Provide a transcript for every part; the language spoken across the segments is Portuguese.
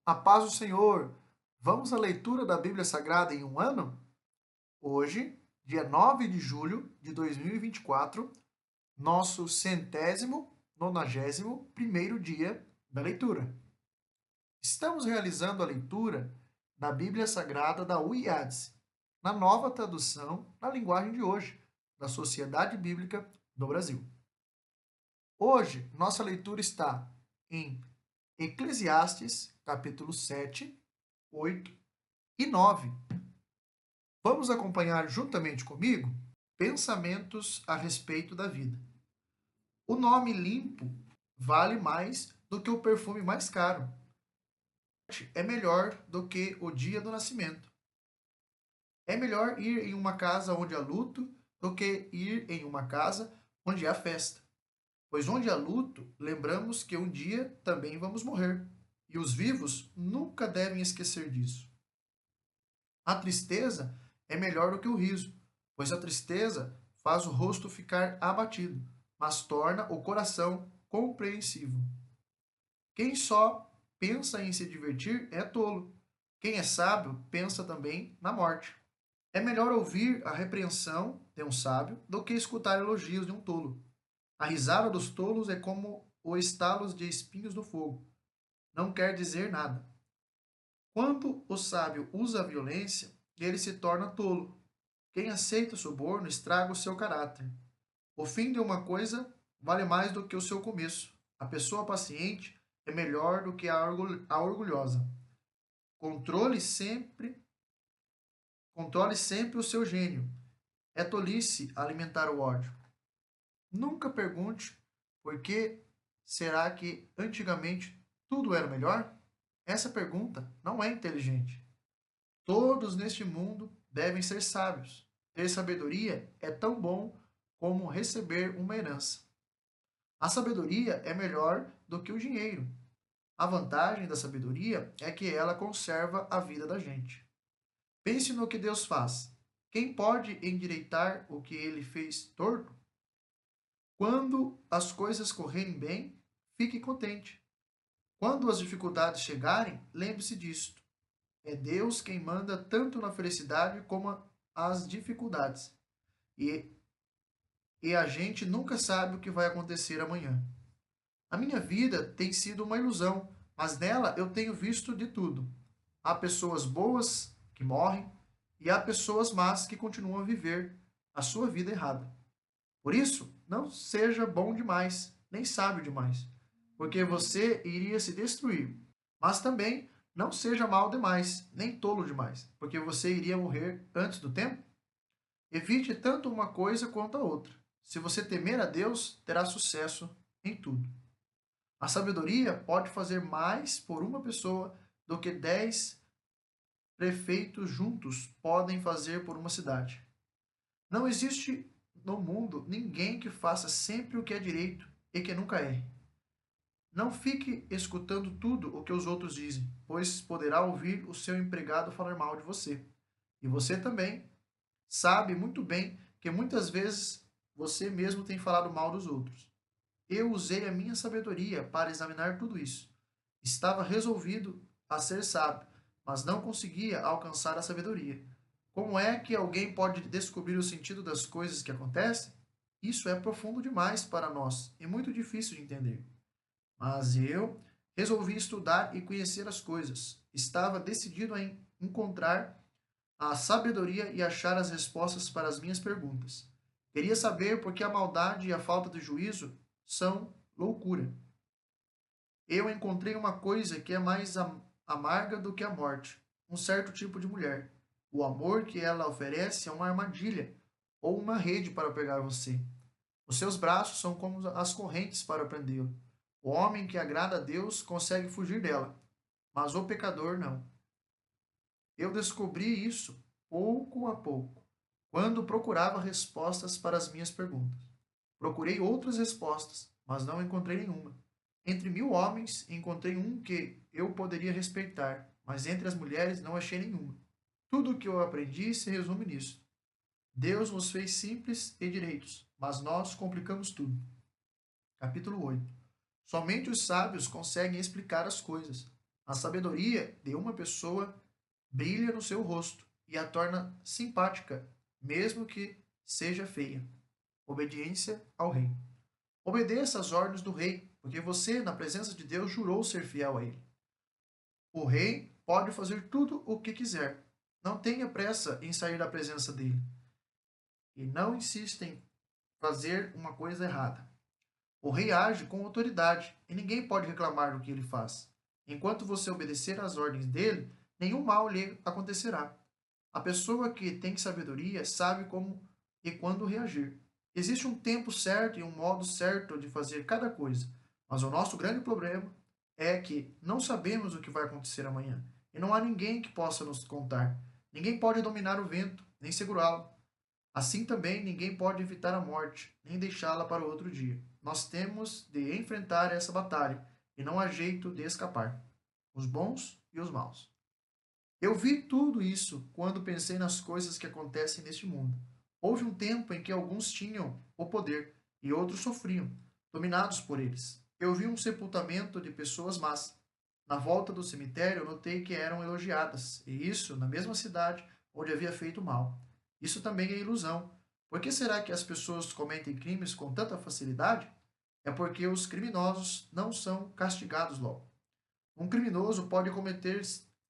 A paz do Senhor. Vamos à leitura da Bíblia Sagrada em um ano? Hoje, dia 9 de julho de 2024, nosso centésimo, nonagésimo primeiro dia da leitura. Estamos realizando a leitura da Bíblia Sagrada da UIADS, na nova tradução na linguagem de hoje, da Sociedade Bíblica do Brasil. Hoje, nossa leitura está em Eclesiastes, capítulo 7, 8 e 9. Vamos acompanhar juntamente comigo pensamentos a respeito da vida. O nome limpo vale mais do que o perfume mais caro. É melhor do que o dia do nascimento. É melhor ir em uma casa onde há luto do que ir em uma casa onde há festa. Pois onde há luto, lembramos que um dia também vamos morrer. E os vivos nunca devem esquecer disso. A tristeza é melhor do que o riso, pois a tristeza faz o rosto ficar abatido, mas torna o coração compreensivo. Quem só pensa em se divertir é tolo. Quem é sábio pensa também na morte. É melhor ouvir a repreensão de um sábio do que escutar elogios de um tolo. A risada dos tolos é como o estalos de espinhos no fogo. Não quer dizer nada. Quando o sábio usa a violência, ele se torna tolo. Quem aceita o suborno estraga o seu caráter. O fim de uma coisa vale mais do que o seu começo. A pessoa paciente é melhor do que a orgulhosa. Controle sempre, controle sempre o seu gênio. É tolice alimentar o ódio. Nunca pergunte por que será que antigamente tudo era melhor? Essa pergunta não é inteligente. Todos neste mundo devem ser sábios. Ter sabedoria é tão bom como receber uma herança. A sabedoria é melhor do que o dinheiro. A vantagem da sabedoria é que ela conserva a vida da gente. Pense no que Deus faz. Quem pode endireitar o que ele fez torto? Quando as coisas correrem bem, fique contente. Quando as dificuldades chegarem, lembre-se disto. É Deus quem manda tanto na felicidade como as dificuldades. E, e a gente nunca sabe o que vai acontecer amanhã. A minha vida tem sido uma ilusão, mas nela eu tenho visto de tudo. Há pessoas boas que morrem e há pessoas más que continuam a viver a sua vida errada. Por isso, não seja bom demais, nem sábio demais, porque você iria se destruir. Mas também não seja mal demais, nem tolo demais, porque você iria morrer antes do tempo. Evite tanto uma coisa quanto a outra. Se você temer a Deus, terá sucesso em tudo. A sabedoria pode fazer mais por uma pessoa do que 10 prefeitos juntos podem fazer por uma cidade. Não existe no mundo ninguém que faça sempre o que é direito e que nunca erre. Não fique escutando tudo o que os outros dizem, pois poderá ouvir o seu empregado falar mal de você. E você também sabe muito bem que muitas vezes você mesmo tem falado mal dos outros. Eu usei a minha sabedoria para examinar tudo isso. Estava resolvido a ser sábio, mas não conseguia alcançar a sabedoria. Como é que alguém pode descobrir o sentido das coisas que acontecem? Isso é profundo demais para nós e muito difícil de entender. Mas eu resolvi estudar e conhecer as coisas. Estava decidido a encontrar a sabedoria e achar as respostas para as minhas perguntas. Queria saber por que a maldade e a falta de juízo são loucura. Eu encontrei uma coisa que é mais amarga do que a morte, um certo tipo de mulher. O amor que ela oferece é uma armadilha ou uma rede para pegar você. Os seus braços são como as correntes para prendê-lo. O homem que agrada a Deus consegue fugir dela, mas o pecador não. Eu descobri isso pouco a pouco, quando procurava respostas para as minhas perguntas. Procurei outras respostas, mas não encontrei nenhuma. Entre 1000 homens, encontrei um que eu poderia respeitar, mas entre as mulheres não achei nenhuma. Tudo o que eu aprendi se resume nisso. Deus nos fez simples e direitos, mas nós complicamos tudo. Capítulo 8. Somente os sábios conseguem explicar as coisas. A sabedoria de uma pessoa brilha no seu rosto e a torna simpática, mesmo que seja feia. Obediência ao rei. Obedeça às ordens do rei, porque você, na presença de Deus, jurou ser fiel a ele. O rei pode fazer tudo o que quiser. Não tenha pressa em sair da presença dele. E não insista em fazer uma coisa errada. O rei age com autoridade e ninguém pode reclamar do que ele faz. Enquanto você obedecer às ordens dele, nenhum mal lhe acontecerá. A pessoa que tem sabedoria sabe como e quando reagir. Existe um tempo certo e um modo certo de fazer cada coisa, mas o nosso grande problema é que não sabemos o que vai acontecer amanhã e não há ninguém que possa nos contar. Ninguém pode dominar o vento, nem segurá-lo. Assim também ninguém pode evitar a morte, nem deixá-la para outro dia. Nós temos de enfrentar essa batalha e não há jeito de escapar. Os bons e os maus. Eu vi tudo isso quando pensei nas coisas que acontecem neste mundo. Houve um tempo em que alguns tinham o poder e outros sofriam, dominados por eles. Eu vi um sepultamento de pessoas más. Na volta do cemitério, notei que eram elogiadas, e isso na mesma cidade onde havia feito mal. Isso também é ilusão. Por que será que as pessoas cometem crimes com tanta facilidade? É porque os criminosos não são castigados logo. Um criminoso pode cometer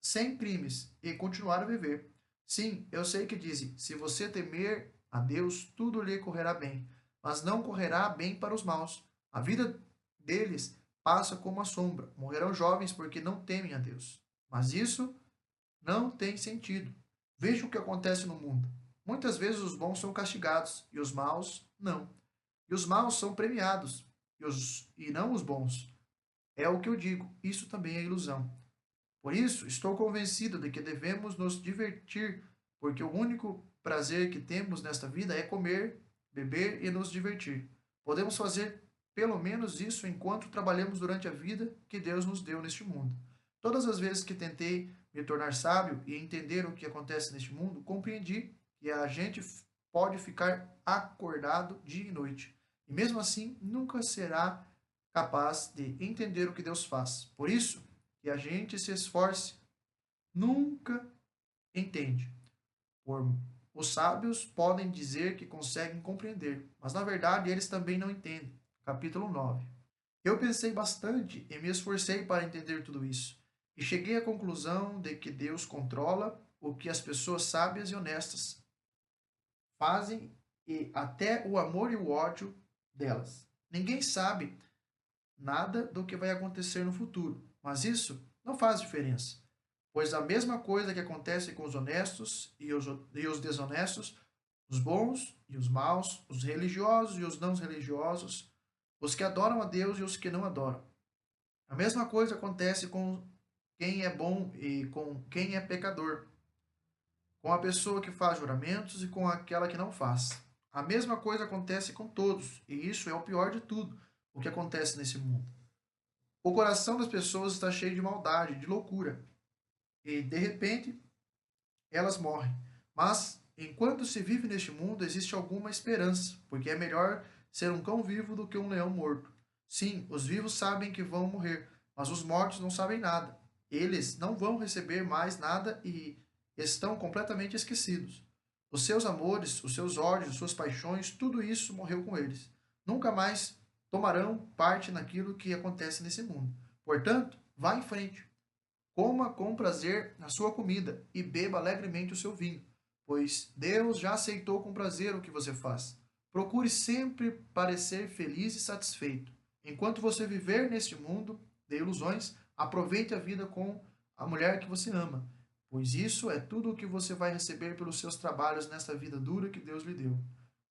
100 crimes e continuar a viver. Sim, eu sei que dizem: se você temer a Deus, tudo lhe correrá bem, mas não correrá bem para os maus. A vida deles passa como a sombra. Morrerão jovens porque não temem a Deus. Mas isso não tem sentido. Veja o que acontece no mundo. Muitas vezes os bons são castigados e os maus não. E os maus são premiados e não os bons. É o que eu digo, isso também é ilusão. Por isso, estou convencido de que devemos nos divertir, porque o único prazer que temos nesta vida é comer, beber e nos divertir. Podemos fazer pelo menos isso enquanto trabalhamos durante a vida que Deus nos deu neste mundo. Todas as vezes que tentei me tornar sábio e entender o que acontece neste mundo, compreendi que a gente pode ficar acordado dia e noite. E mesmo assim, nunca será capaz de entender o que Deus faz. Por isso, que a gente se esforce, nunca entende. Por, os sábios podem dizer que conseguem compreender, mas na verdade eles também não entendem. Capítulo 9. Eu pensei bastante e me esforcei para entender tudo isso, e cheguei à conclusão de que Deus controla o que as pessoas sábias e honestas fazem e até o amor e o ódio delas. Ninguém sabe nada do que vai acontecer no futuro, mas isso não faz diferença, pois a mesma coisa que acontece com os honestos e os desonestos, os bons e os maus, os religiosos e os não religiosos, os que adoram a Deus e os que não adoram. A mesma coisa acontece com quem é bom e com quem é pecador, com a pessoa que faz juramentos e com aquela que não faz. A mesma coisa acontece com todos, e isso é o pior de tudo, o que acontece nesse mundo. O coração das pessoas está cheio de maldade, de loucura, e de repente elas morrem. Mas enquanto se vive neste mundo, existe alguma esperança, porque é melhor ser um cão vivo do que um leão morto. Sim, os vivos sabem que vão morrer, mas os mortos não sabem nada. Eles não vão receber mais nada e estão completamente esquecidos. Os seus amores, os seus ódios, as suas paixões, tudo isso morreu com eles. Nunca mais tomarão parte naquilo que acontece nesse mundo. Portanto, vá em frente. Coma com prazer a sua comida e beba alegremente o seu vinho, pois Deus já aceitou com prazer o que você faz. Procure sempre parecer feliz e satisfeito. Enquanto você viver neste mundo de ilusões, aproveite a vida com a mulher que você ama, pois isso é tudo o que você vai receber pelos seus trabalhos nesta vida dura que Deus lhe deu.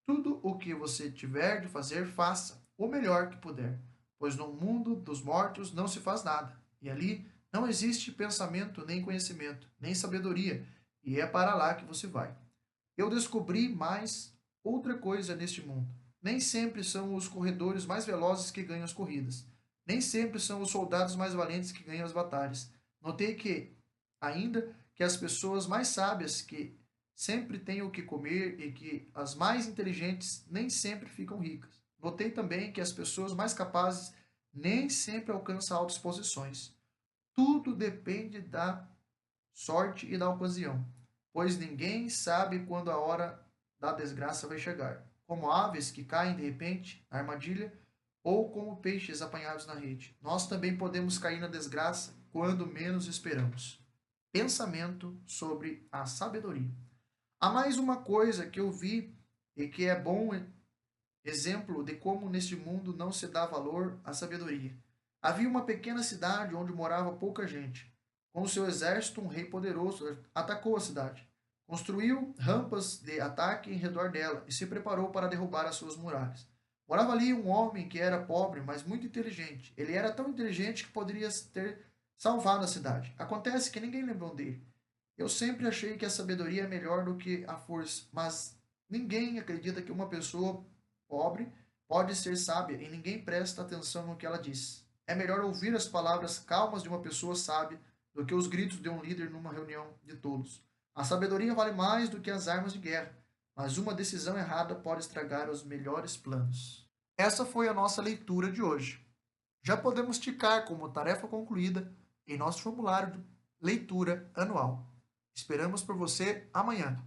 Tudo o que você tiver de fazer, faça o melhor que puder, pois no mundo dos mortos não se faz nada, e ali não existe pensamento, nem conhecimento, nem sabedoria, e é para lá que você vai. Eu descobri mais outra coisa neste mundo. Nem sempre são os corredores mais velozes que ganham as corridas. Nem sempre são os soldados mais valentes que ganham as batalhas. Notei que, ainda que as pessoas mais sábias que sempre têm o que comer e que as mais inteligentes nem sempre ficam ricas. Notei também que as pessoas mais capazes nem sempre alcançam altas posições. Tudo depende da sorte e da ocasião, pois ninguém sabe quando a hora da desgraça vai chegar. Como aves que caem de repente na armadilha, ou como peixes apanhados na rede. Nós também podemos cair na desgraça quando menos esperamos. Pensamento sobre a sabedoria. Há mais uma coisa que eu vi e que é bom exemplo de como neste mundo não se dá valor à sabedoria. Havia uma pequena cidade onde morava pouca gente. Com seu exército, um rei poderoso atacou a cidade. Construiu rampas de ataque em redor dela e se preparou para derrubar as suas muralhas. Morava ali um homem que era pobre, mas muito inteligente. Ele era tão inteligente que poderia ter salvado a cidade. Acontece que ninguém lembrou dele. Eu sempre achei que a sabedoria é melhor do que a força, mas ninguém acredita que uma pessoa pobre pode ser sábia e ninguém presta atenção no que ela diz. É melhor ouvir as palavras calmas de uma pessoa sábia do que os gritos de um líder numa reunião de tolos. A sabedoria vale mais do que as armas de guerra, mas uma decisão errada pode estragar os melhores planos. Essa foi a nossa leitura de hoje. Já podemos ticar como tarefa concluída em nosso formulário de leitura anual. Esperamos por você amanhã.